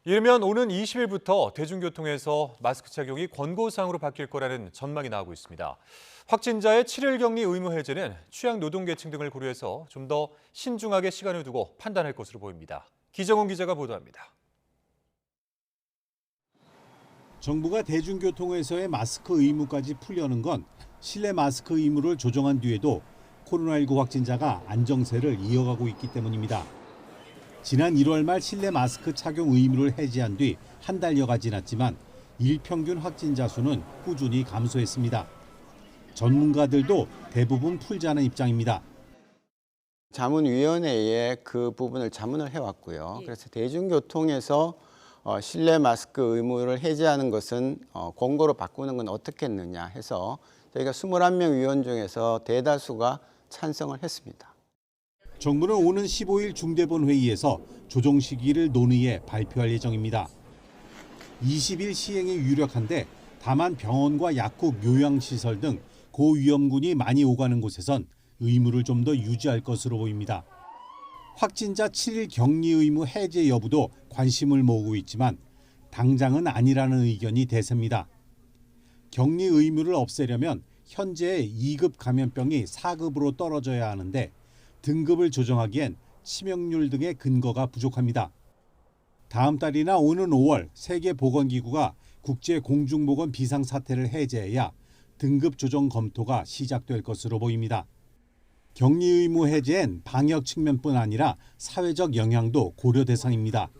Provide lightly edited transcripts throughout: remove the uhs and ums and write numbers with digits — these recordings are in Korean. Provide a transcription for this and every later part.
이르면 오는 20일부터 대중교통에서 마스크 착용이 권고사항으로 바뀔 거라는 전망이 나오고 있습니다. 확진자의 7일 격리 의무 해제는 취약 노동계층 등을 고려해서 좀 더 신중하게 시간을 두고 판단할 것으로 보입니다. 기정훈 기자가 보도합니다. 정부가 대중교통에서의 마스크 의무까지 풀려는 건 실내 마스크 의무를 조정한 뒤에도 코로나19 확진자가 안정세를 이어가고 있기 때문입니다. 지난 1월 말 실내 마스크 착용 의무를 해제한 뒤 한 달여가 지났지만 일평균 확진자 수는 꾸준히 감소했습니다. 전문가들도 대부분 풀자는 입장입니다. 자문위원회에 그 부분을 자문을 해왔고요. 그래서 대중교통에서 실내 마스크 의무를 해제하는 것은 권고로 바꾸는 건 어떻겠느냐 해서 저희가 21명 위원 중에서 대다수가 찬성을 했습니다. 정부는 오는 15일 중대본 회의에서 조정 시기를 논의해 발표할 예정입니다. 20일 시행이 유력한데 다만 병원과 약국, 요양시설 등 고위험군이 많이 오가는 곳에선 의무를 좀 더 유지할 것으로 보입니다. 확진자 7일 격리 의무 해제 여부도 관심을 모으고 있지만 당장은 아니라는 의견이 대세입니다. 격리 의무를 없애려면 현재의 2급 감염병이 4급으로 떨어져야 하는데 등급을 조정하기엔 치명률 등의 근거가 부족합니다. 다음 달이나 오는 5월 세계보건기구가 국제공중보건 비상사태를 해제해야 등급 조정 검토가 시작될 것으로 보입니다. 격리 의무 해제엔 방역 측면뿐 아니라 사회적 영향도 고려 대상입니다.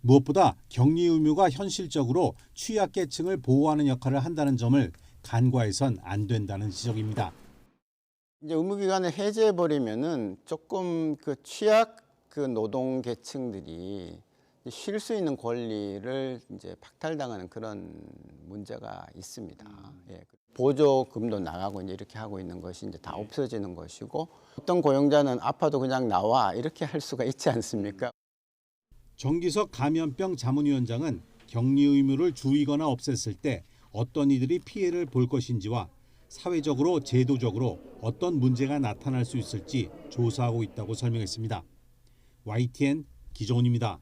무엇보다 격리 의무가 현실적으로 취약계층을 보호하는 역할을 한다는 점을 간과해선 안 된다는 지적입니다. 이제 의무기간을 해제해버리면은 조금 그 취약 노동계층들이 쉴 수 있는 권리를 이제 박탈당하는 그런 문제가 있습니다. 예. 보조금도 나가고 이제 이렇게 하고 있는 것이 이제 다 없어지는 것이고 어떤 고용자는 아파도 그냥 나와 이렇게 할 수가 있지 않습니까? 정기석 감염병 자문위원장은 격리 의무를 줄이거나 없앴을 때 어떤 이들이 피해를 볼 것인지와 사회적으로 제도적으로 어떤 문제가 나타날 수 있을지 조사하고 있다고 설명했습니다. YTN 기정훈입니다.